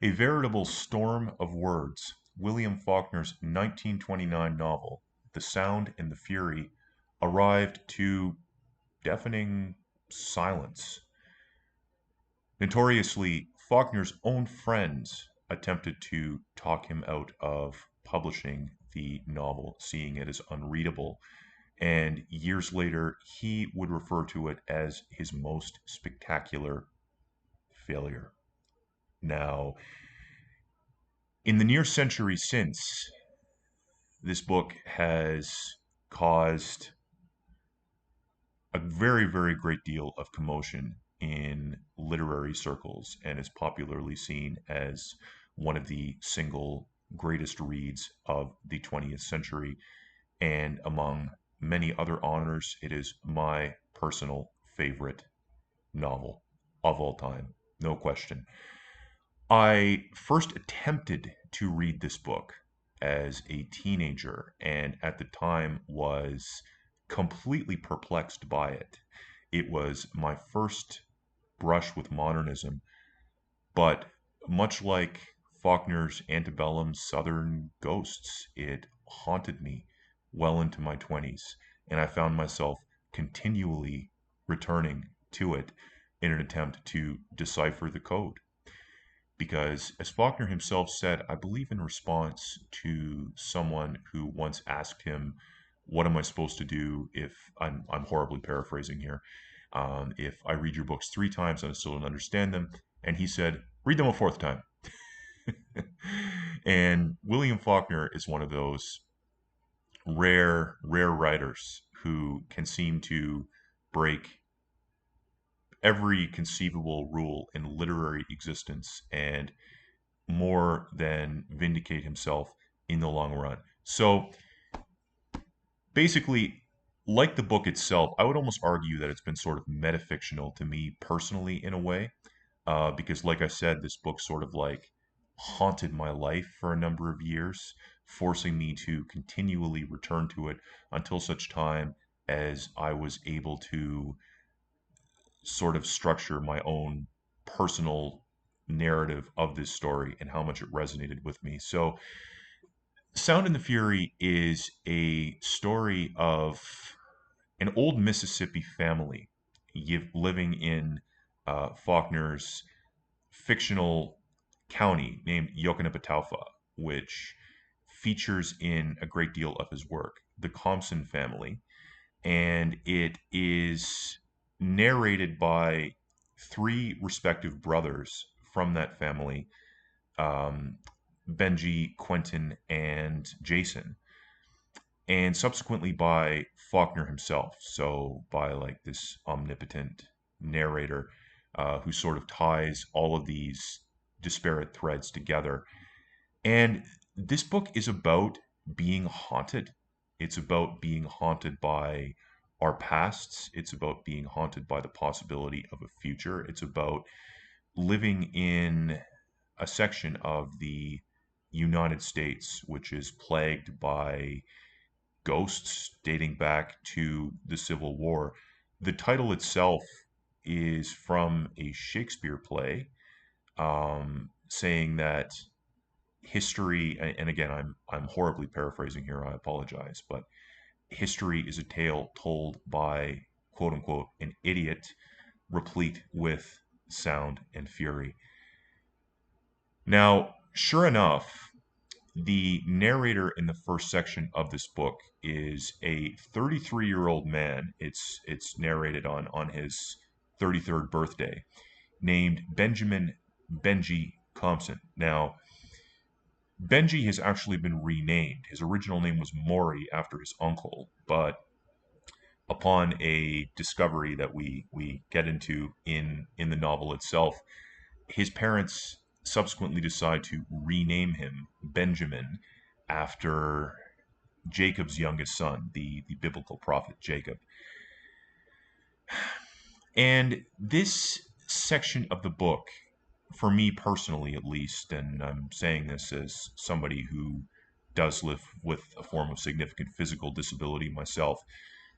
A veritable storm of words, William Faulkner's 1929 novel, The Sound and the Fury, arrived to deafening silence. Notoriously, Faulkner's own friends attempted to talk him out of publishing the novel, seeing it as unreadable. And years later, he would refer to it as his most spectacular failure. Now, in the near century since, this book has caused a very, very great deal of commotion in literary circles and is popularly seen as one of the single greatest reads of the 20th century. And among many other honors, it is my personal favorite novel of all time, no question. I first attempted to read this book as a teenager and at the time was completely perplexed by it. It was my first brush with modernism, but much like Faulkner's antebellum Southern Ghosts, it haunted me well into my 20s, and I found myself continually returning to it in an attempt to decipher the code. Because, as Faulkner himself said, I believe in response to someone who once asked him, "What am I supposed to do if I'm horribly paraphrasing here? If I read your books three times and I still don't understand them?" And he said, "Read them a fourth time." And William Faulkner is one of those rare writers who can seem to break every conceivable rule in literary existence and more than vindicate himself in the long run. So basically, like the book itself, I would almost argue that it's been sort of metafictional to me personally in a way, because, like I said, this book sort of like haunted my life for a number of years, forcing me to continually return to it until such time as I was able to sort of structure my own personal narrative of this story and how much it resonated with me. So, Sound and the Fury is a story of an old Mississippi family living in Faulkner's fictional county named Yokanapataufa, which features in a great deal of his work, the Compson family. And it is narrated by three respective brothers from that family, um, Benji, Quentin, and Jason, and subsequently by Faulkner himself. So by like this omnipotent narrator who sort of ties all of these disparate threads together. And this book is about being haunted. It's about being haunted by our pasts. It's about being haunted by the possibility of a future. It's about living in a section of the United States which is plagued by ghosts dating back to the Civil War. The title itself is from a Shakespeare play, saying that history, and again, I'm horribly paraphrasing here. I apologize, but history is a tale told by quote unquote an idiot, replete with sound and fury. Now, sure enough, the narrator in the first section of this book is a 33-year-old man. It's narrated on his 33rd birthday, named Benjamin Benji Compson. Now, Benji has actually been renamed. His original name was Maury after his uncle, but upon a discovery that we get into in the novel itself, his parents subsequently decide to rename him Benjamin after Jacob's youngest son, the biblical prophet Jacob. And this section of the book, for me personally at least, and I'm saying this as somebody who does live with a form of significant physical disability myself,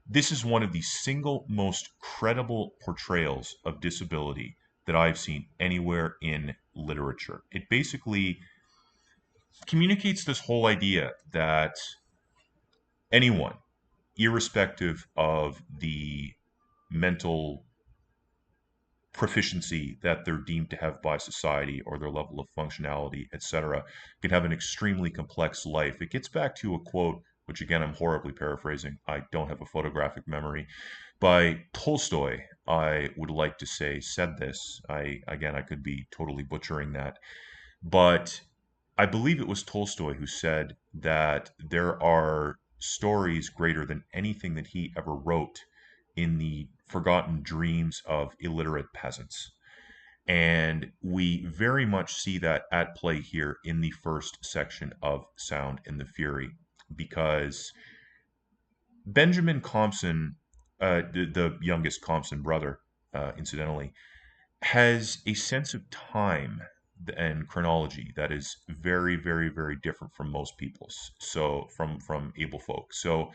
this is one of the single most credible portrayals of disability that I've seen anywhere in literature. It basically communicates this whole idea that anyone, irrespective of the mental proficiency that they're deemed to have by society or their level of functionality, etc., can have an extremely complex life. It gets back to a quote, which again I'm horribly paraphrasing. I don't have a photographic memory, by Tolstoy. I would like to say said this. I could be totally butchering that, but I believe it was Tolstoy who said that there are stories greater than anything that he ever wrote in the forgotten dreams of illiterate peasants. And we very much see that at play here in the first section of Sound and the Fury, because Benjamin Compson, the youngest Compson brother, incidentally, has a sense of time and chronology that is very, very, very different from most people's. So from able folk. So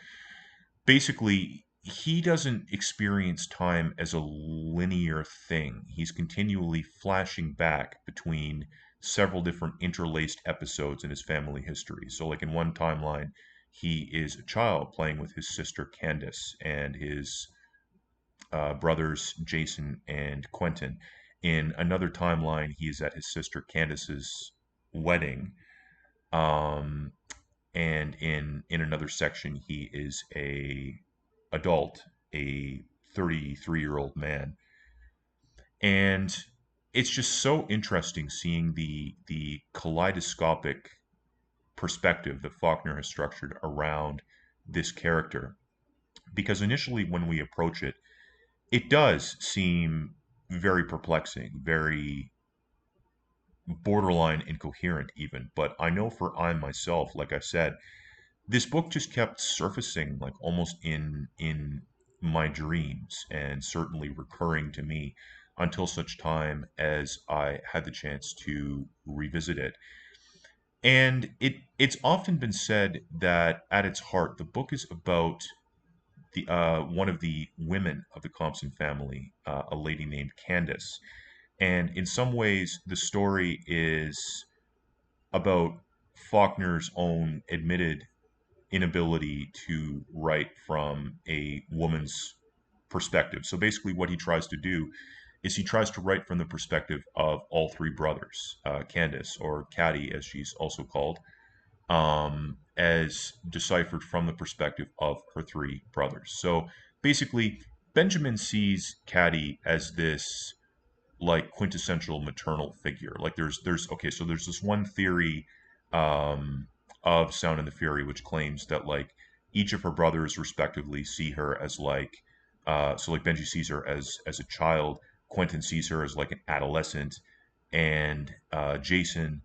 basically, he doesn't experience time as a linear thing. He's continually flashing back between several different interlaced episodes in his family history. So, like in one timeline, he is a child playing with his sister Candace and his brothers Jason and Quentin. In another timeline, he is at his sister Candace's wedding. Um, and in another section, he is a adult, a 33-year-old man. And it's just so interesting seeing the kaleidoscopic perspective that Faulkner has structured around this character. Because initially, when we approach it, it does seem very perplexing, very borderline incoherent, even. But I know for I myself, like I said, this book just kept surfacing like almost in my dreams and certainly recurring to me until such time as I had the chance to revisit it. And it's often been said that at its heart, the book is about the one of the women of the Compson family, a lady named Candace. And in some ways, the story is about Faulkner's own admitted inability to write from a woman's perspective. So basically, what he tries to do is he tries to write from the perspective of all three brothers, Candace, or Caddy, as she's also called, as deciphered from the perspective of her three brothers. So basically, Benjamin sees Caddy as this like quintessential maternal figure. Like there's okay, so there's this one theory of Sound and the Fury which claims that like each of her brothers respectively see her as like so like Benji sees her as a child, Quentin sees her as like an adolescent, and Jason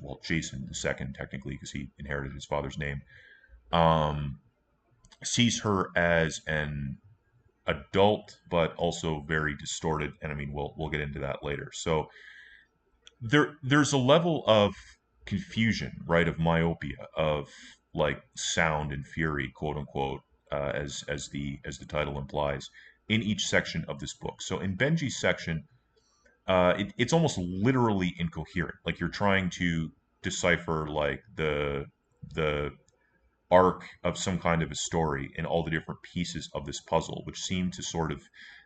well Jason the second technically because he inherited his father's name um sees her as an adult but also very distorted, and I mean we'll get into that later. So there's a level of confusion, right, of myopia, of like sound and fury, quote unquote, as the title implies, in each section of this book. So in Benji's section, it's almost literally incoherent. Like you're trying to decipher like the arc of some kind of a story and all the different pieces of this puzzle, which seem to sort of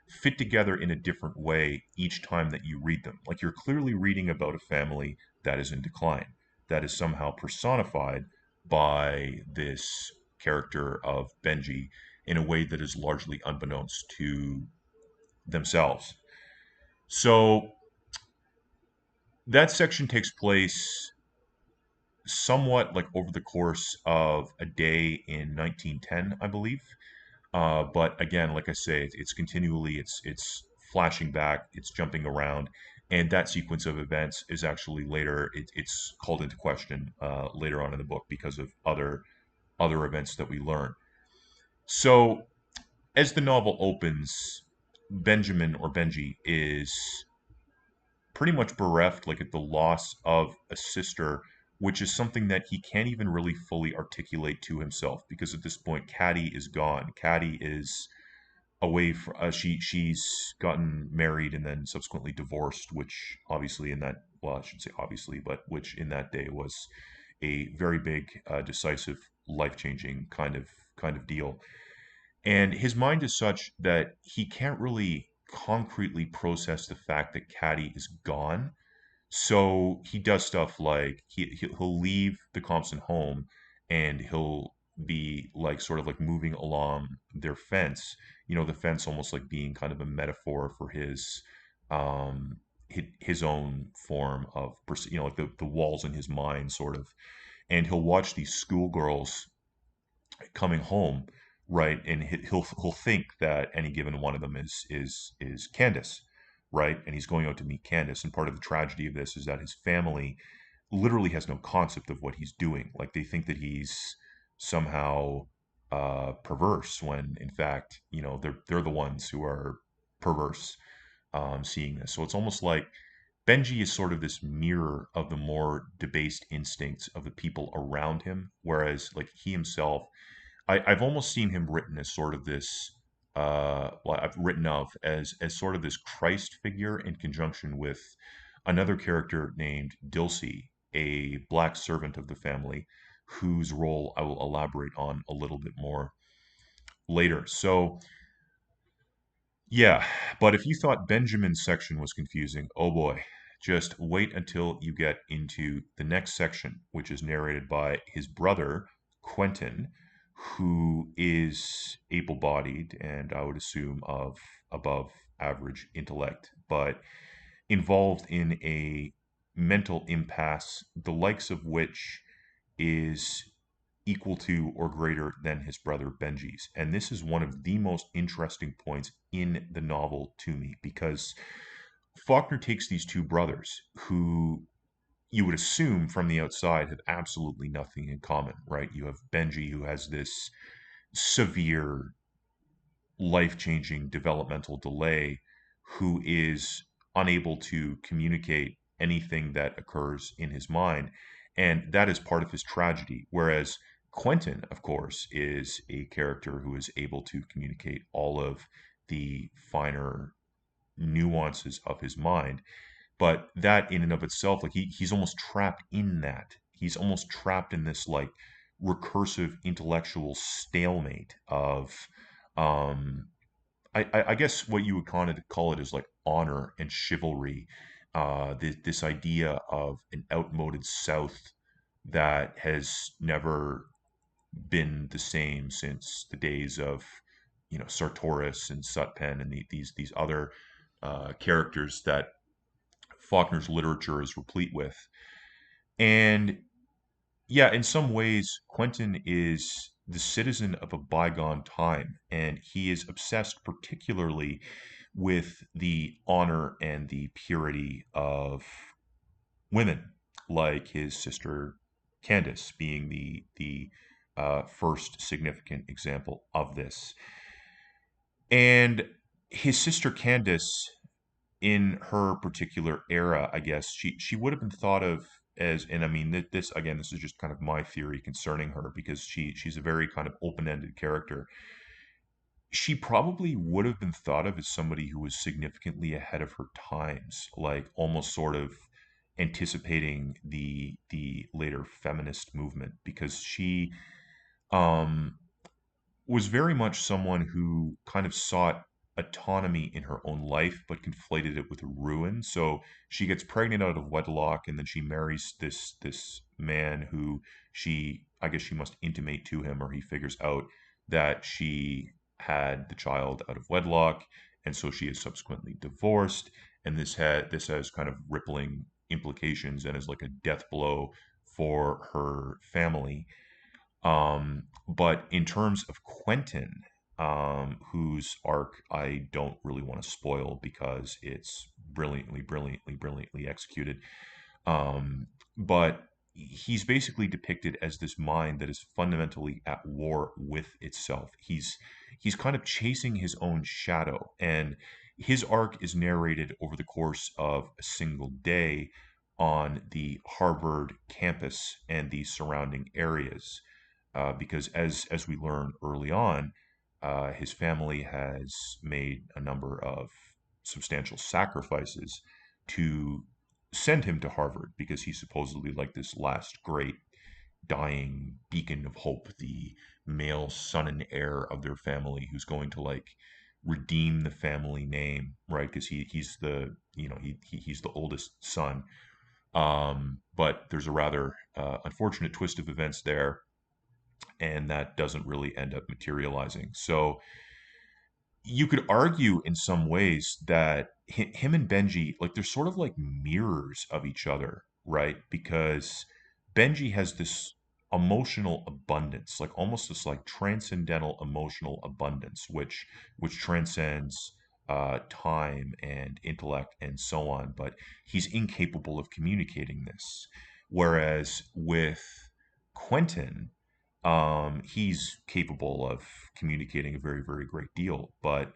fit together in a different way each time that you read them. Like you're clearly reading about a family that is in decline, that is somehow personified by this character of Benji in a way that is largely unbeknownst to themselves. So that section takes place somewhat like over the course of a day in 1910, I believe. But again, like I say, it's continually it's flashing back, it's jumping around, and that sequence of events is actually later it's called into question later on in the book because of other events that we learn. So as the novel opens, Benjamin or Benji is pretty much bereft, like at the loss of a sister, which is something that he can't even really fully articulate to himself because at this point, Caddy is gone. Caddy is away from she's gotten married and then subsequently divorced, which obviously in that, well, I shouldn't say obviously, but which in that day was a very big, decisive, life changing kind of deal. And his mind is such that he can't really concretely process the fact that Caddy is gone, so he does stuff like he'll leave the Compson home and he'll be like sort of like moving along their fence, the fence almost like being kind of a metaphor for um his own form of like the walls in his mind sort of. And he'll watch these schoolgirls coming home, right? And he'll think that any given one of them is Candace, right? And he's going out to meet Candace. And part of the tragedy of this is that his family literally has no concept of what he's doing. Like they think that he's somehow perverse when in fact, they're the ones who are perverse, seeing this. So it's almost like Benji is sort of this mirror of the more debased instincts of the people around him, whereas like he himself, I've almost seen him written as sort of this, well, I've written of as sort of this Christ figure in conjunction with another character named Dilsey, a black servant of the family, whose role I will elaborate on a little bit more later. So, yeah, but if you thought Benjamin's section was confusing, oh boy, just wait until you get into the next section, which is narrated by his brother, Quentin, who is able bodied and I would assume of above average intellect, but involved in a mental impasse, the likes of which is equal to or greater than his brother Benji's. And this is one of the most interesting points in the novel to me because Faulkner takes these two brothers who you would assume from the outside have absolutely nothing in common, right? You have Benji who has this severe life-changing developmental delay, who is unable to communicate anything that occurs in his mind, and that is part of his tragedy. Whereas Quentin, of course, is a character who is able to communicate all of the finer nuances of his mind. But that in and of itself, like he's almost trapped in that. He's almost trapped in this like recursive intellectual stalemate of um I guess what you would kind of call it is like honor and chivalry. This idea of an outmoded South that has never been the same since the days of, Sartoris and Sutpen and these other characters that Faulkner's literature is replete with. And yeah, in some ways, Quentin is the citizen of a bygone time, and he is obsessed particularly with the honor and the purity of women, like his sister Candace being the first significant example of this. And his sister Candace, in her particular era, I guess she would have been thought of as, and I mean this again, this is just kind of my theory concerning her because she's a very kind of open-ended character. She probably would have been thought of as somebody who was significantly ahead of her times, like almost sort of anticipating the later feminist movement because she um was very much someone who kind of sought autonomy in her own life, but conflated it with ruin. So she gets pregnant out of wedlock, and then she marries this man who I guess she must intimate to him, or he figures out that she had the child out of wedlock, and so she is subsequently divorced. And this has kind of rippling implications and is like a death blow for her family. But in terms of Quentin, whose arc I don't really want to spoil because it's brilliantly executed. But he's basically depicted as this mind that is fundamentally at war with itself. He's kind of chasing his own shadow, and his arc is narrated over the course of a single day on the Harvard campus and the surrounding areas because as we learn early on, his family has made a number of substantial sacrifices to send him to Harvard because he's supposedly like this last great dying beacon of hope, the male son and heir of their family who's going to like redeem the family name, right? Because he's the he's the oldest son. But there's a rather unfortunate twist of events there, and that doesn't really end up materializing. So you could argue in some ways that him and Benji, like they're sort of like mirrors of each other, right? Because Benji has this emotional abundance, like almost this like transcendental emotional abundance, which transcends time and intellect and so on. But he's incapable of communicating this. Whereas with Quentin, he's capable of communicating a very, very great deal, but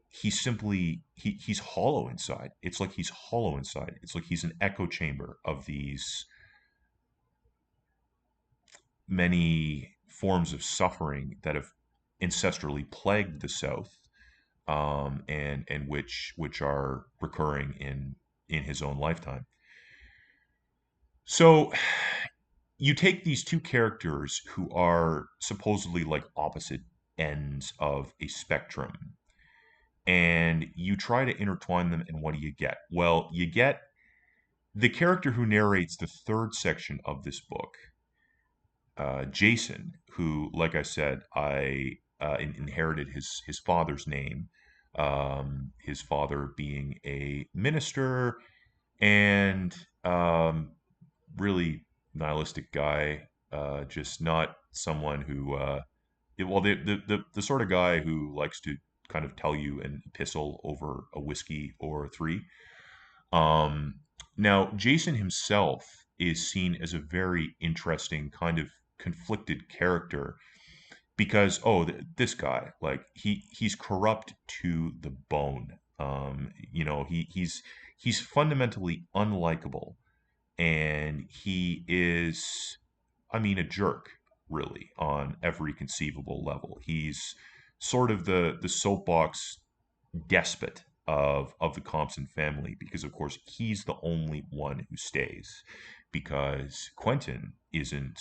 he's hollow inside. It's like he's hollow inside. It's like he's an echo chamber of these many forms of suffering that have ancestrally plagued the South, and which are recurring in his own lifetime. So you take these two characters who are supposedly like opposite ends of a spectrum and you try to intertwine them, and what do you get? Well, you get the character who narrates the third section of this book, Jason, who, like I said, I inherited his father's name, his father being a minister and really nihilistic guy, just not someone who well, the sort of guy who likes to kind of tell you an epistle over a whiskey or three. Um, Now, Jason himself is seen as a very interesting kind of conflicted character because this guy, like he's corrupt to the bone. He's fundamentally unlikable, and he is, I mean, a jerk, really, on every conceivable level. He's sort of the soapbox despot of the Compson family because, of course, he's the only one who stays because Quentin isn't,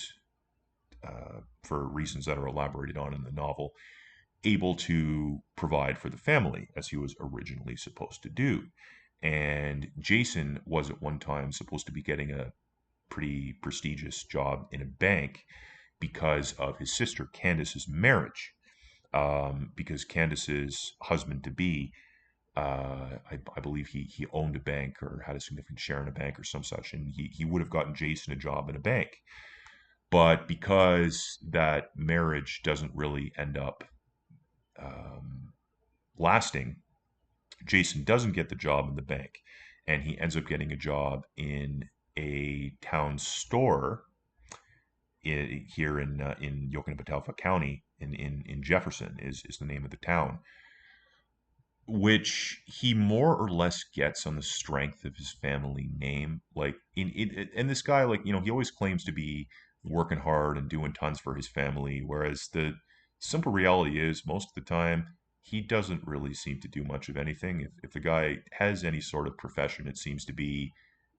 for reasons that are elaborated on in the novel, able to provide for the family as he was originally supposed to do. And Jason was at one time supposed to be getting a pretty prestigious job in a bank because of his sister Candace's marriage. Because Candace's husband to be, I believe he owned a bank or had a significant share in a bank or some such, and he would have gotten Jason a job in a bank. But because that marriage doesn't really end up um, lasting, Jason doesn't get the job in the bank, and he ends up getting a job in a town store here in Yokanabatelfa County in Jefferson is the name of the town, which he more or less gets on the strength of his family name. Like and this guy, like he always claims to be working hard and doing tons for his family, whereas the simple reality is most of the time he doesn't really seem to do much of anything. If the guy has any sort of profession, it seems to be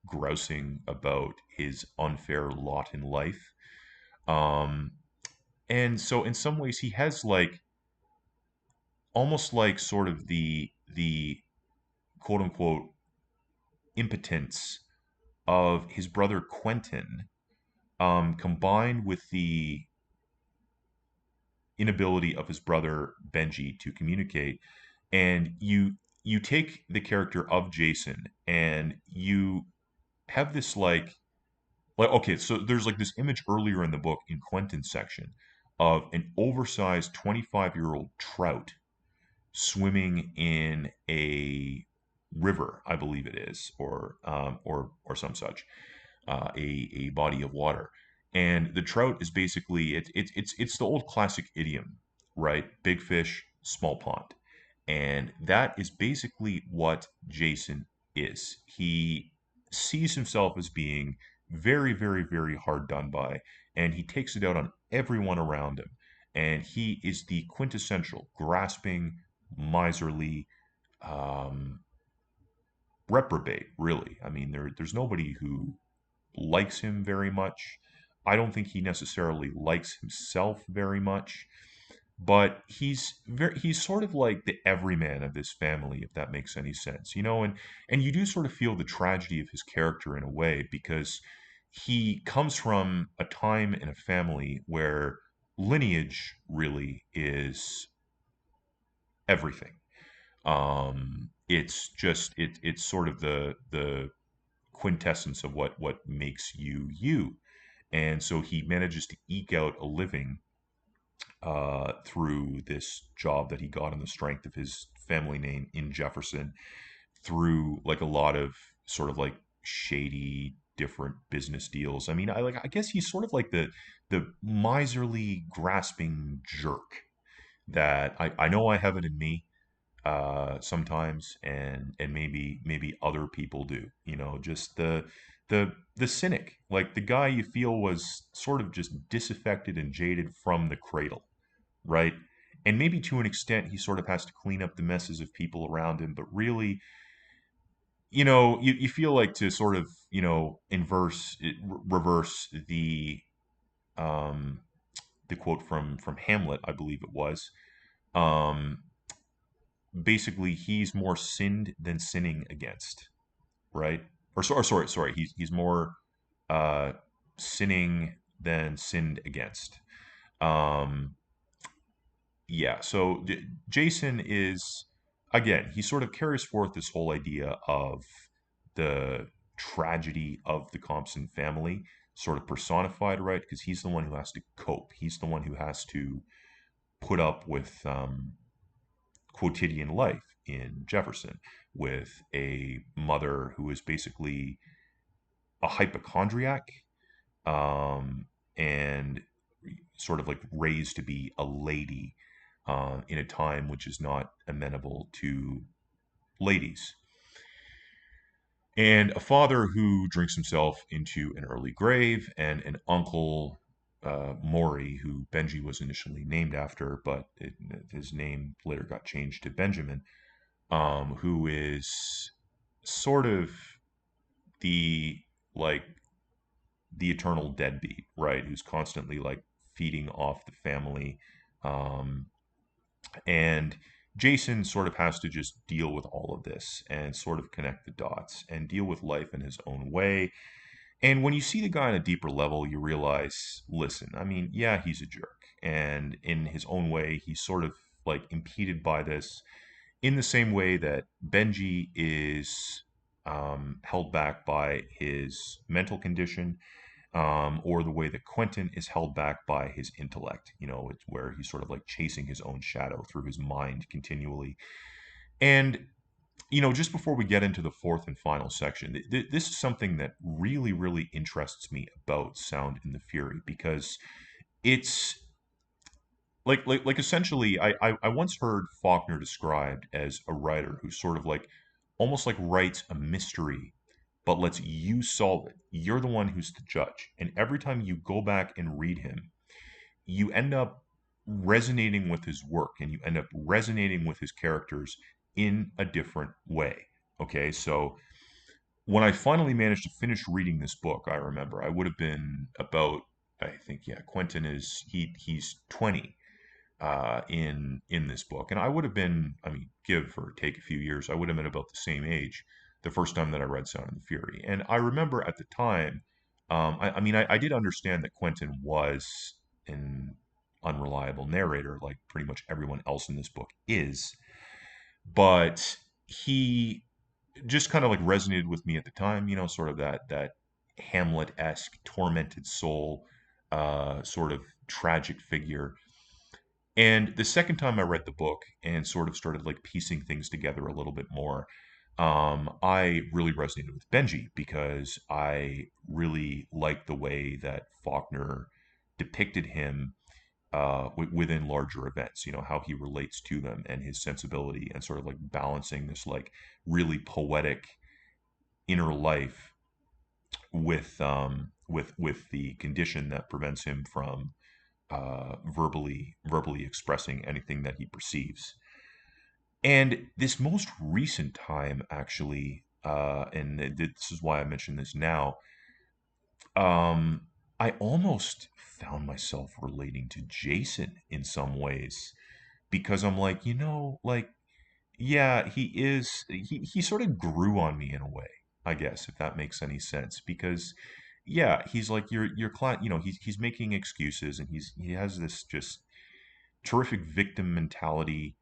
grousing about his unfair lot in life. Um, and so in some ways he has like almost like sort of the quote unquote impotence of his brother Quentin, combined with the inability of his brother Benji to communicate. And you take the character of Jason and you have this like okay, so there's like this image earlier in the book in Quentin's section of an oversized 25-year-old trout swimming in a river, I believe it is, or some such, a body of water. And the trout is basically it's the old classic idiom, right? Big fish, small pond, and that is basically what Jason is. He sees himself as being very, very, very hard done by, and he takes it out on everyone around him. And he is the quintessential grasping, miserly, um, reprobate, really. I mean, there's nobody who likes him very much. I don't think he necessarily likes himself very much, but he's sort of like the everyman of this family, if that makes any sense, you know. And you do sort of feel the tragedy of his character in a way because he comes from a time in a family where lineage really is everything. It's just it's sort of the quintessence of what makes you you. And so he manages to eke out a living through this job that he got on the strength of his family name in Jefferson, through like a lot of sort of like shady different business deals. I mean, I guess he's sort of like the miserly grasping jerk that I know I have it in me sometimes, and maybe other people do, you know, just the cynic, like the guy you feel was sort of just disaffected and jaded from the cradle, right? And maybe to an extent he sort of has to clean up the messes of people around him, but really, you know, you feel like to sort of, you know, reverse um the quote from Hamlet, I believe it was. um Basically he's more sinned than sinning against, right? Or sorry, he's more uh sinning than sinned against. um yeah, so Jason is, again, he sort of carries forth this whole idea of the tragedy of the Compson family sort of personified, right? Because he's the one who has to cope, he's the one who has to put up with quotidian life in Jefferson, with a mother who is basically a hypochondriac, um, and sort of like raised to be a lady in a time which is not amenable to ladies, and a father who drinks himself into an early grave, and an uncle, Maury, who Benji was initially named after, but his name later got changed to Benjamin, who is sort of the like the eternal deadbeat, right? Who's constantly like feeding off the family. Um, and Jason sort of has to just deal with all of this and sort of connect the dots and deal with life in his own way. And when you see the guy on a deeper level, you realize, listen, I mean, yeah, he's a jerk. And in his own way, he's sort of like impeded by this in the same way that Benji is held back by his mental condition, or the way that Quentin is held back by his intellect. You know, it's where he's sort of like chasing his own shadow through his mind continually. And, you know, just before we get into the fourth and final section, this is something that really, really interests me about Sound in the Fury, because it's like essentially I once heard Faulkner described as a writer who sort of like almost like writes a mystery but lets you solve it. You're the one who's the judge. And every time you go back and read him, you end up resonating with his work and you end up resonating with his characters in a different way. Okay, so when I finally managed to finish reading this book, I remember I would have been about, I think, yeah, Quentin is he's 20 in this book, and I would have been, I mean, give or take a few years, I would have been about the same age the first time that I read Sound and the Fury. And I remember at the time, I mean, I did understand that Quentin was an unreliable narrator, like pretty much everyone else in this book is, but he just kind of like resonated with me at the time, you know, sort of that Hamlet-esque tormented soul, sort of tragic figure. And the second time I read the book and sort of started like piecing things together a little bit more, I really resonated with Benji because I really liked the way that Faulkner depicted him within larger events, you know, how he relates to them and his sensibility and sort of like balancing this like really poetic inner life with the condition that prevents him from verbally expressing anything that he perceives. And this most recent time, actually, this is why I mention this now, um, I almost found myself relating to Jason in some ways because I'm like, like, yeah, he sort of grew on me in a way, I guess, if that makes any sense. Because yeah, he's like your client, he's making excuses and he has this just terrific victim mentality,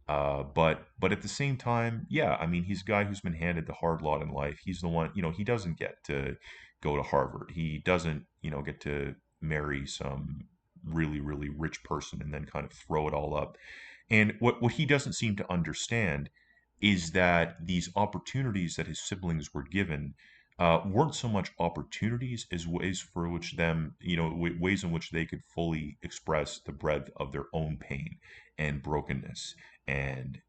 but at the same time, yeah, I mean, he's a guy who's been handed the hard lot in life. He's the one, he doesn't get to go to Harvard. He doesn't, get to marry some really, really rich person and then kind of throw it all up. And what he doesn't seem to understand is that these opportunities that his siblings were given weren't so much opportunities as ways for which them, ways in which they could fully express the breadth of their own pain and brokenness and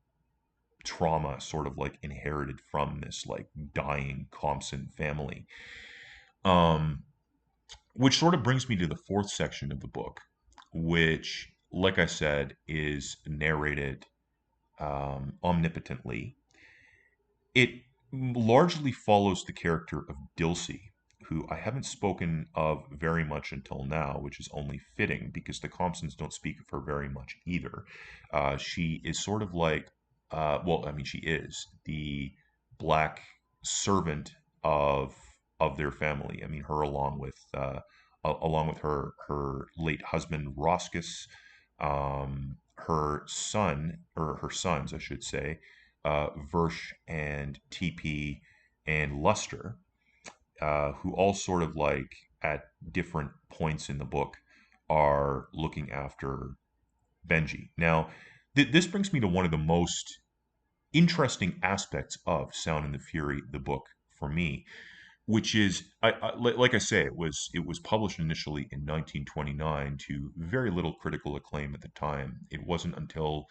trauma sort of like inherited from this like dying Compson family. Um, which sort of brings me to the fourth section of the book, which, like I said, is narrated omnipotently. It largely follows the character of Dilsey, who I haven't spoken of very much until now, which is only fitting because the Compsons don't speak of her very much either. She is sort of like, well, I mean, she is the black servant of their family. I mean, her along with her late husband Roscus, her son or her sons, I should say, Versh and TP and Luster, who all sort of like at different points in the book are looking after Benji. Now, this brings me to one of the most interesting aspects of Sound and the Fury, the book for me, which is, like I say, it was published initially in 1929 to very little critical acclaim at the time. It wasn't until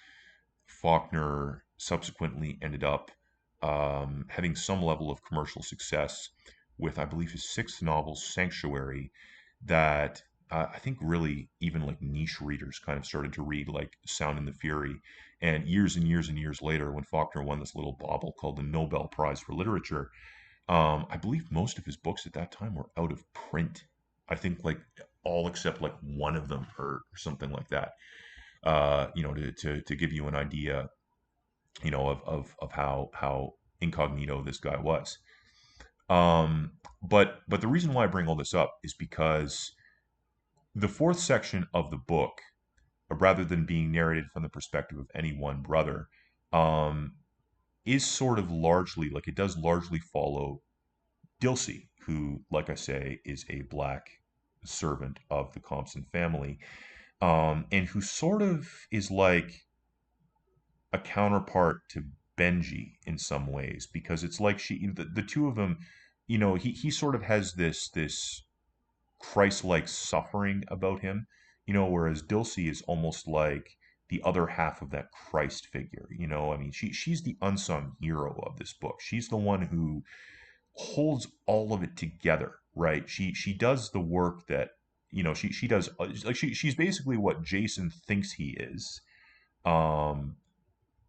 Faulkner subsequently ended up having some level of commercial success with, I believe, his sixth novel, Sanctuary, that I think really even like niche readers kind of started to read, like Sound and the Fury. And years and years later, when Faulkner won this little bauble called the Nobel Prize for Literature, I believe most of his books at that time were out of print. I think like all except like one of them or something like that. To give you an idea, of how incognito this guy was. But the reason why I bring all this up is because the fourth section of the book, rather than being narrated from the perspective of any one brother, um, is sort of largely like it does largely follow Dilsey, who, like I say, is a black servant of the Compson family, and who sort of is like a counterpart to Benji in some ways because it's like the two of them, he sort of has this Christ-like suffering about him, whereas Dilsey is almost like the other half of that Christ figure. I mean, she's the unsung hero of this book. She's the one who holds all of it together, right? She does the work that she does like she's basically what Jason thinks he is. Um,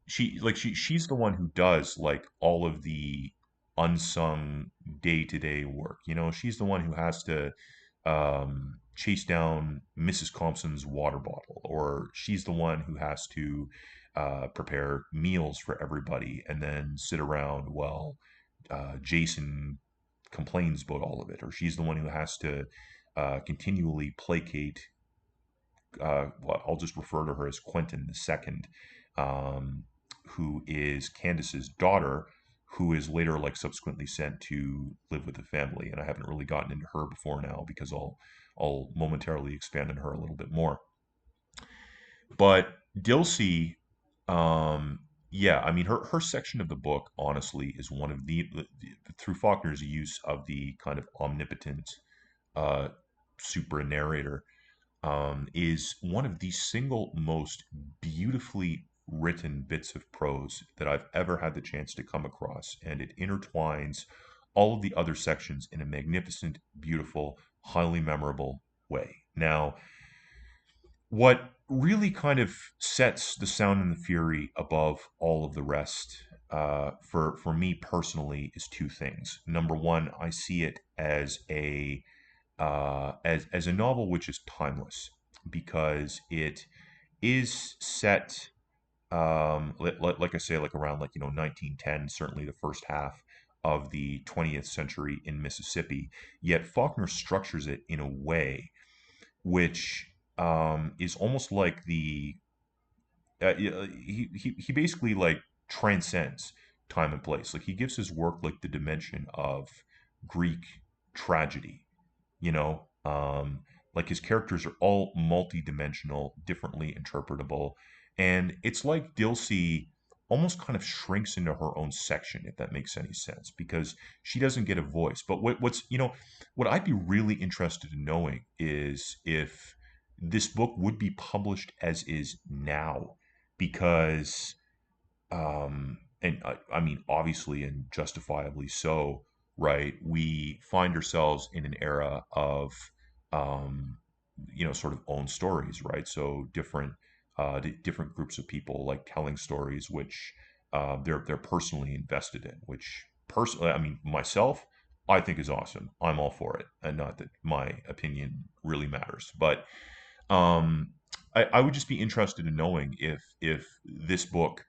she's the one who does like all of the unsung day-to-day work. She's the one who has to chase down Mrs. Compson's water bottle, or she's the one who has to prepare meals for everybody and then sit around while Jason complains about all of it, or she's the one who has to continually placate, well, I'll just refer to her as Quentin the second, um, who is Candace's daughter, who is later like subsequently sent to live with the family. And I haven't really gotten into her before now because I'll momentarily expand on her a little bit more. But Dilsey, yeah, I mean her section of the book honestly is one of through Faulkner's use of the kind of omnipotent uh, super narrator, is one of the single most beautifully written bits of prose that I've ever had the chance to come across. And it intertwines all of the other sections in a magnificent, beautiful, highly memorable way. Now, What really kind of sets The Sound and the Fury above all of the rest, for me personally, is two things. Number one, I see it as a novel which is timeless because it is set, like I say, like around, like, 1910, certainly the first half of the 20th century in Mississippi. Yet Faulkner structures it in a way which, is almost like he basically like transcends time and place. Like he gives his work like the dimension of Greek tragedy, you know. Like his characters are all multi-dimensional, differently interpretable, and it's like Dilsey almost kind of shrinks into her own section, if that makes any sense, because she doesn't get a voice. But what I'd be really interested in knowing is if this book would be published as is now, because and I mean, obviously and justifiably so, right? We find ourselves in an era of, um, sort of own stories, right? So different groups of people like telling stories which, they're personally invested in, which personally, I mean, myself, I think is awesome. I'm all for it, and not that my opinion really matters, but um, I would just be interested in knowing if this book,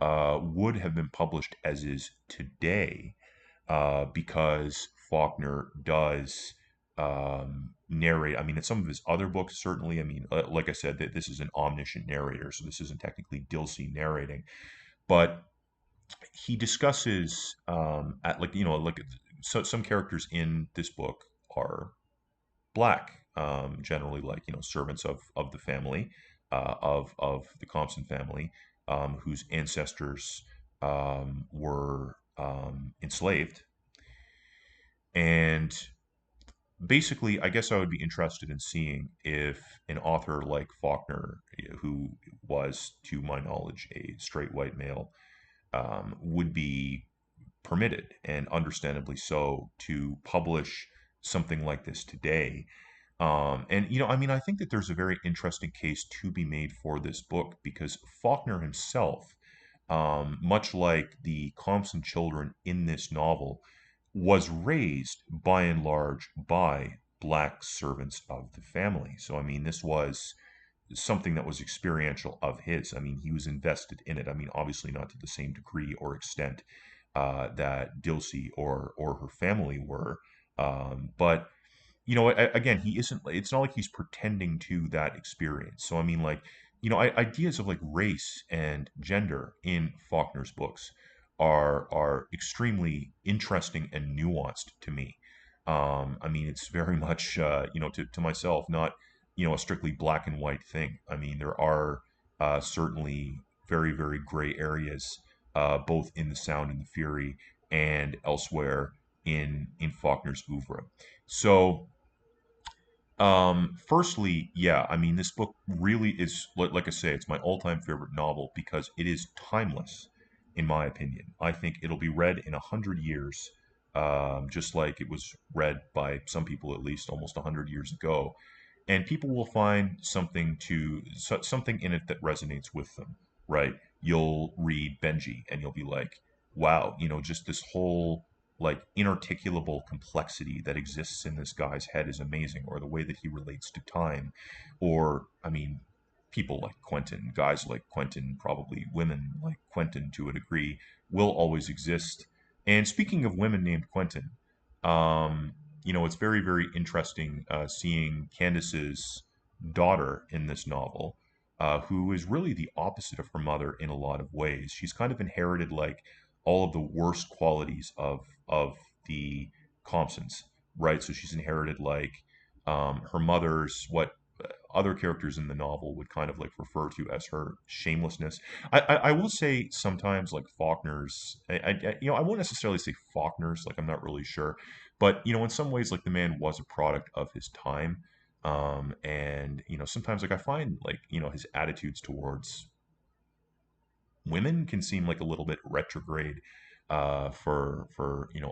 would have been published as is today, because Faulkner does, narrate. I mean, in some of his other books, certainly. I mean, like I said, that this is an omniscient narrator, so this isn't technically Dilsey narrating, but he discusses, at like, so some characters in this book are black, generally, like, servants of the family, of the Compson family, whose ancestors, were, enslaved. And basically, I guess I would be interested in seeing if an author like Faulkner, who was, to my knowledge, a straight white male, would be permitted, and understandably so, to publish something like this today. And I mean, I think that there's a very interesting case to be made for this book because Faulkner himself, much like the Compson children in this novel, was raised by and large by black servants of the family. So, I mean, this was something that was experiential of his. I mean, he was invested in it. I mean, obviously not to the same degree or extent, that Dilsey or her family were, but again, he isn't. It's not like he's pretending to that experience. So I mean, like, ideas of like race and gender in Faulkner's books are extremely interesting and nuanced to me. I mean, it's very much, to myself, not, a strictly black and white thing. I mean, there are, certainly very, very gray areas, both in The Sound and the Fury and elsewhere in Faulkner's oeuvre. So, firstly, yeah, I mean, this book really is, like I say, it's my all-time favorite novel because it is timeless, in my opinion. I think it'll be read in 100 years, just like it was read by some people, at least almost 100 years ago, and people will find something in it that resonates with them, right? You'll read Benji and you'll be like, wow, just this whole like inarticulable complexity that exists in this guy's head is amazing, or the way that he relates to time, or I mean, people like Quentin, guys like Quentin, probably women like Quentin to a degree, will always exist. And speaking of women named Quentin, it's very, very interesting, seeing Candace's daughter in this novel, who is really the opposite of her mother in a lot of ways. She's kind of inherited like all of the worst qualities of the Compsons, right? So she's inherited like, her mother's, what other characters in the novel would kind of like refer to as her shamelessness. I will say sometimes like Faulkner's, I won't necessarily say Faulkner's, like I'm not really sure, but in some ways like the man was a product of his time. And sometimes like I find like his attitudes towards women can seem like a little bit retrograde, for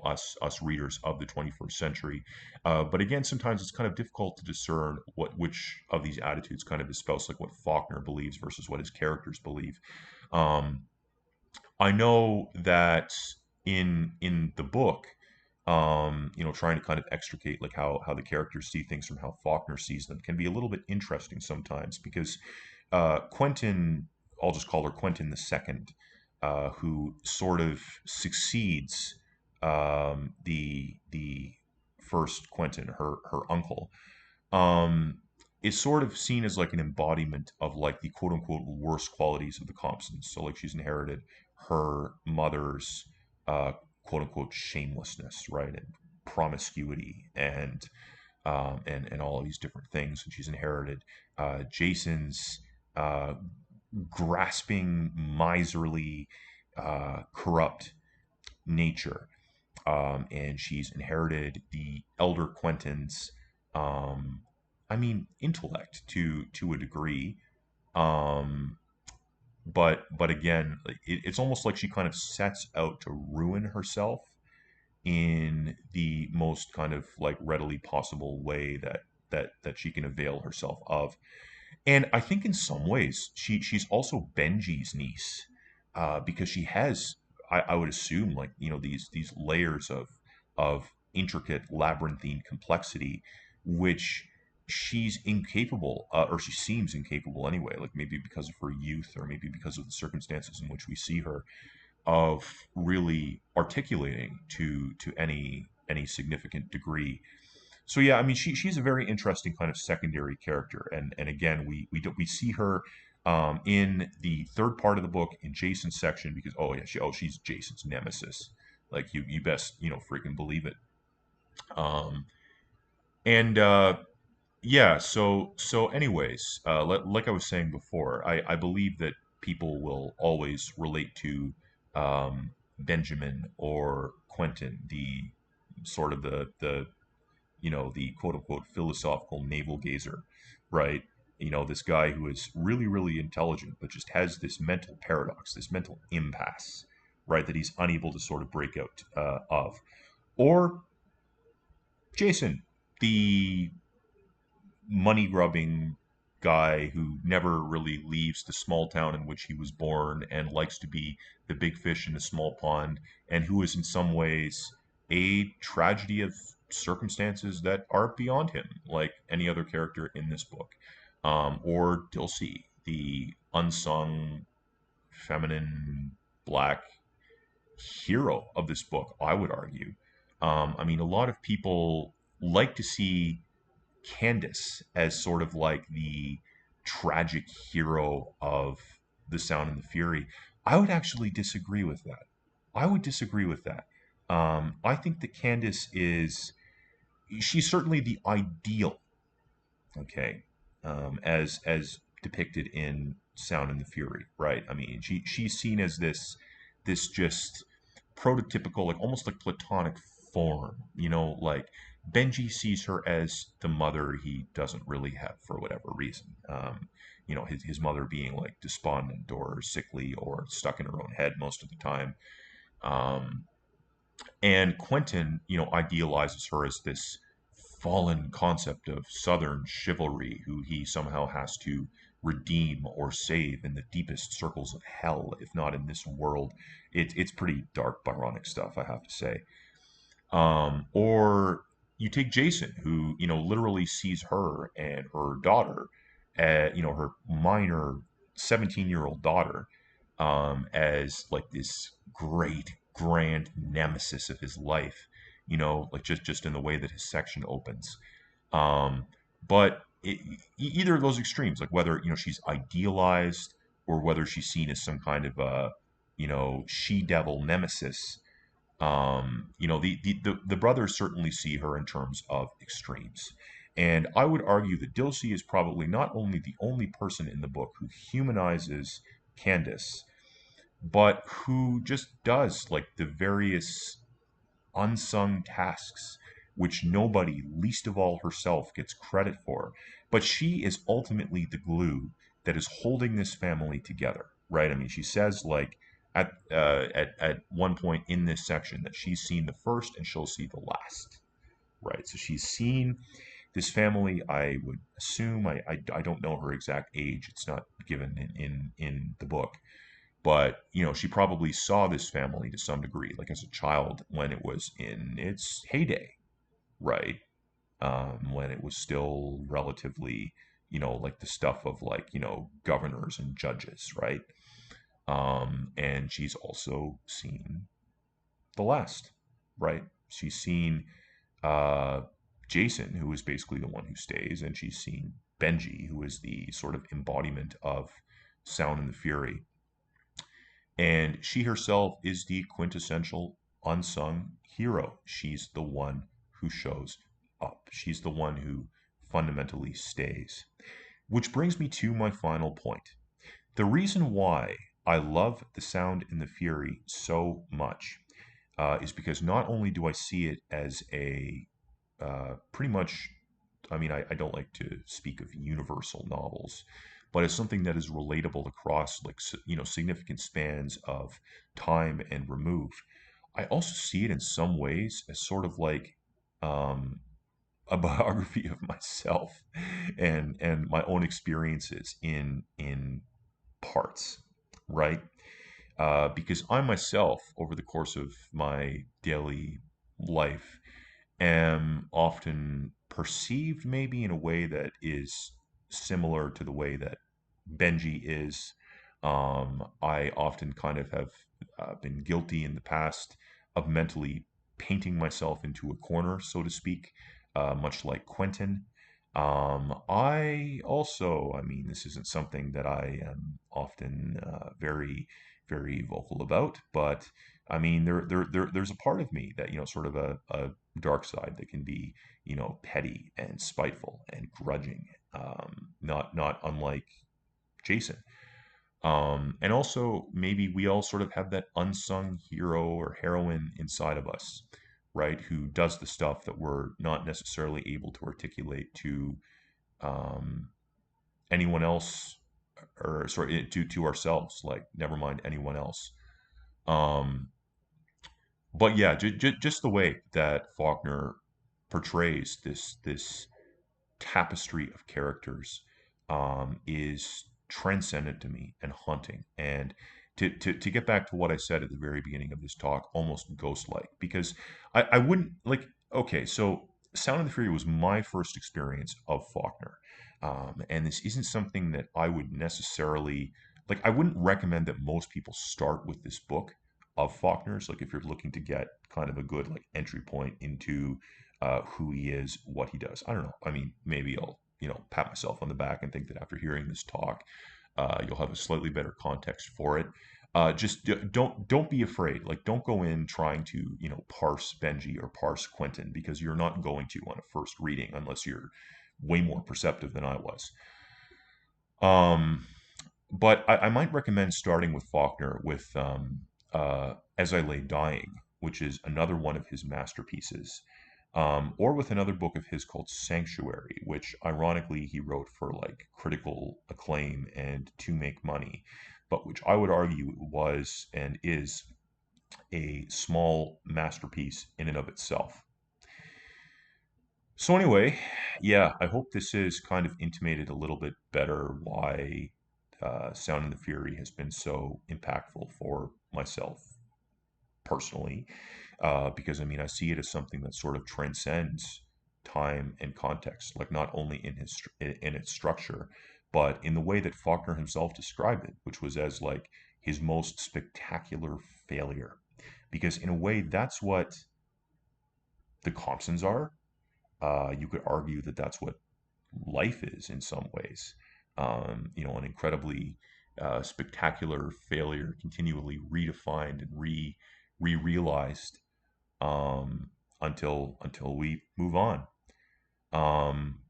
us readers of the 21st century. But again, sometimes it's kind of difficult to discern which of these attitudes kind of espouse like what Faulkner believes versus what his characters believe. Um, I know that in the book, trying to kind of extricate like how the characters see things from how Faulkner sees them can be a little bit interesting sometimes because Quentin, I'll just call her Quentin the Second, who sort of succeeds the first Quentin, her uncle, um, is sort of seen as like an embodiment of like the quote unquote worst qualities of the Compsons. So like she's inherited her mother's uh, quote unquote shamelessness, right, and promiscuity and all of these different things. And she's inherited Jason's uh, grasping, miserly, corrupt nature, and she's inherited the elder Quentin's, um, intellect to a degree. Um, but again, it's almost like she kind of sets out to ruin herself in the most kind of like readily possible way that she can avail herself of. And I think in some ways she's also Benji's niece, because she has, I would assume, like these layers of intricate labyrinthine complexity, which she's incapable, or she seems incapable anyway. Like maybe because of her youth, or maybe because of the circumstances in which we see her, of really articulating to any significant degree. So yeah, I mean, she's a very interesting kind of secondary character, and again, we see her in the third part of the book in Jason's section because oh yeah, she's Jason's nemesis. Like you best freaking believe it. Um, and yeah, so anyways, like I was saying before, I believe that people will always relate to Benjamin or Quentin, the sort of the quote unquote philosophical navel gazer, right? This guy who is really, really intelligent, but just has this mental paradox, this mental impasse, right? That he's unable to sort of break out of. Or Jason, the money grubbing guy who never really leaves the small town in which he was born and likes to be the big fish in a small pond, and who is in some ways a tragedy of circumstances that are beyond him, like any other character in this book. Or Dilsey, the unsung feminine black hero of this book, I would argue. A lot of people like to see Candace as sort of like the tragic hero of The Sound and the Fury. I would actually disagree with that. I would disagree with that. I think that Candace she's certainly the ideal, okay, as depicted in Sound and the Fury, right? I mean, she's seen as this just prototypical, like almost like platonic form, like Benji sees her as the mother he doesn't really have for whatever reason. His mother being like despondent or sickly or stuck in her own head most of the time. Um, and Quentin, idealizes her as this fallen concept of Southern chivalry who he somehow has to redeem or save in the deepest circles of hell, if not in this world. It's pretty dark, Byronic stuff, I have to say. Or you take Jason, who literally sees her and her daughter, her minor 17-year-old daughter, as like this great grand nemesis of his life. Like just in the way that his section opens. But either of those extremes, like whether she's idealized or whether she's seen as some kind of a she devil nemesis, the brothers certainly see her in terms of extremes. And I would argue that Dilsey is probably not only the only person in the book who humanizes Candace, but who just does like the various unsung tasks which nobody, least of all herself, gets credit for. But she is ultimately the glue that is holding this family together, right? I mean, she says, like, at one point in this section that she's seen the first and she'll see the last, right? So she's seen this family. I would assume, I don't know her exact age. It's not given in the book, but she probably saw this family to some degree, like as a child when it was in its heyday, right? When it was still relatively, like the stuff of like governors and judges, right? And she's also seen the last, right? She's seen uh, Jason, who is basically the one who stays, and she's seen Benji, who is the sort of embodiment of Sound and the Fury. And she herself is the quintessential unsung hero. She's the one who shows up. She's the one who fundamentally stays. Which brings me to my final point. The reason why I love The Sound and the Fury so much is because not only do I see it as a pretty much, I mean, I don't like to speak of universal novels, but as something that is relatable across like significant spans of time and remove. I also see it in some ways as sort of like um, a biography of myself and my own experiences in parts, right? Because I myself, over the course of my daily life, am often perceived maybe in a way that is similar to the way that Benji is. I often kind of have been guilty in the past of mentally painting myself into a corner, so to speak, much like Quentin. I also, I mean, this isn't something that I am often very, very vocal about, but I mean, there's a part of me that, sort of a dark side that can be, petty and spiteful and grudging, not unlike Jason. And also, maybe we all sort of have that unsung hero or heroine inside of us, right? Who does the stuff that we're not necessarily able to articulate to um, anyone else, or sorry, to ourselves. Like, never mind anyone else. Um, but yeah, just the way that Faulkner portrays this tapestry of characters is transcendent to me and haunting. And to get back to what I said at the very beginning of this talk, almost ghost-like, because I wouldn't like. Okay, so Sound of the Fury was my first experience of Faulkner, and this isn't something that I would necessarily like. I wouldn't recommend that most people start with this book of Faulkner's. Like if you're looking to get kind of a good like entry point into who he is, what he does. I don't know. I mean, maybe I'll pat myself on the back and think that after hearing this talk, you'll have a slightly better context for it. Just don't be afraid. Like don't go in trying to parse Benji or parse Quentin because you're not going to on a first reading unless you're way more perceptive than I was. Um, but I might recommend starting with Faulkner with As I Lay Dying, which is another one of his masterpieces, or with another book of his called Sanctuary, which ironically he wrote for like critical acclaim and to make money, but which I would argue was and is a small masterpiece in and of itself. So anyway, yeah, I hope this is kind of intimated a little bit better why Sound and the Fury has been so impactful for myself personally, because I mean I see it as something that sort of transcends time and context, like not only in its structure, but in the way that Faulkner himself described it, which was as like his most spectacular failure, because in a way that's what the Compsons are. You could argue that that's what life is in some ways. An incredibly spectacular failure, continually redefined and re-realized until we move on. Um,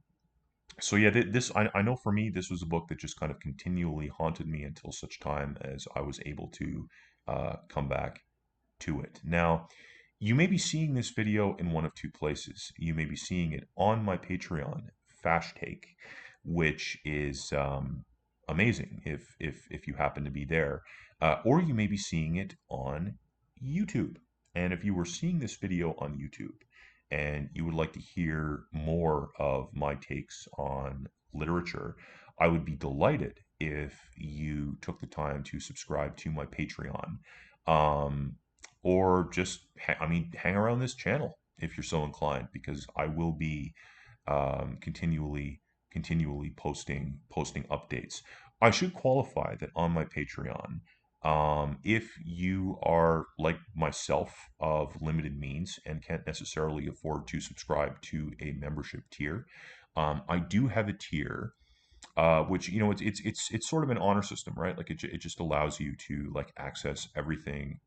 so yeah, this I know for me this was a book that just kind of continually haunted me until such time as I was able to come back to it. Now, you may be seeing this video in one of two places. You may be seeing it on my Patreon, Fash Take, which is amazing if you happen to be there, or you may be seeing it on YouTube. And if you were seeing this video on YouTube and you would like to hear more of my takes on literature, I would be delighted if you took the time to subscribe to my Patreon, um, or just I mean, hang around this channel if you're so inclined, because I will be continually posting updates. I should qualify that on my Patreon, if you are like myself of limited means and can't necessarily afford to subscribe to a membership tier, I do have a tier, which it's sort of an honor system, right? Like it just allows you to like access everything,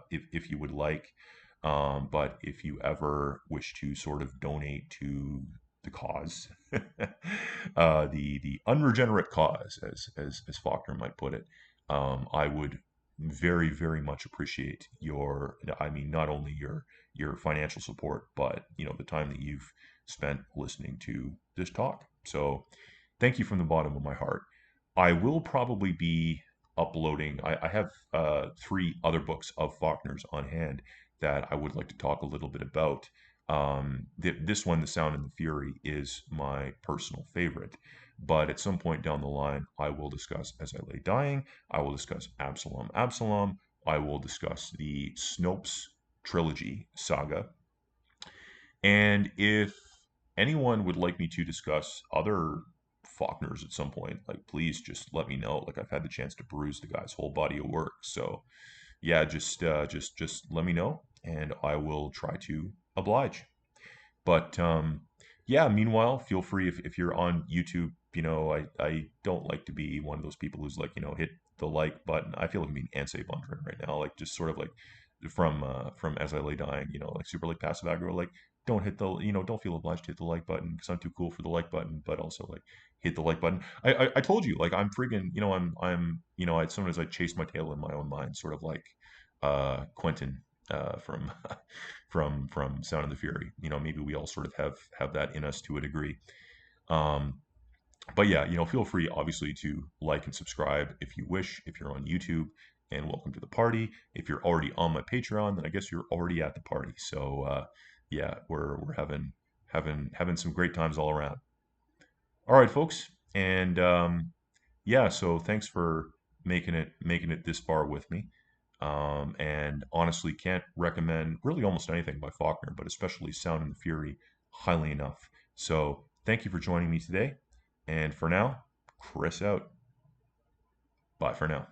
if you would like. But if you ever wish to sort of donate to the cause, the unregenerate cause, as Faulkner might put it, I would very much appreciate your, I mean, not only your financial support, but the time that you've spent listening to this talk. So thank you from the bottom of my heart. I will probably be uploading. I have three other books of Faulkner's on hand that I would like to talk a little bit about. This one, The Sound and the Fury, is my personal favorite. But at some point down the line, I will discuss As I Lay Dying. I will discuss Absalom, Absalom. I will discuss the Snopes trilogy saga. And if anyone would like me to discuss other Faulkners at some point, like please just let me know. Like I've had the chance to peruse the guy's whole body of work. So yeah, just let me know and I will try to oblige. But yeah, meanwhile, feel free if you're on YouTube, I don't like to be one of those people who's like, hit the like button. I feel like I'm being Ansei Bundren right now, like just sort of like from As I Lay Dying, like super like passive aggro, like don't hit the don't feel obliged to hit the like button because I'm too cool for the like button, but also like hit the like button. I told you, like I'm friggin', I'm sometimes I chase my tail in my own mind, sort of like Quentin from from Sound of the Fury. Maybe we all sort of have that in us to a degree. Um, but yeah, feel free obviously to like and subscribe if you wish, if you're on YouTube, and welcome to the party. If you're already on my Patreon, then I guess you're already at the party. So yeah, we're having some great times all around. All right, folks, and yeah, so thanks for making it this far with me. And honestly, can't recommend really almost anything by Faulkner, but especially Sound and the Fury highly enough. So thank you for joining me today. And for now, Chris out. Bye for now.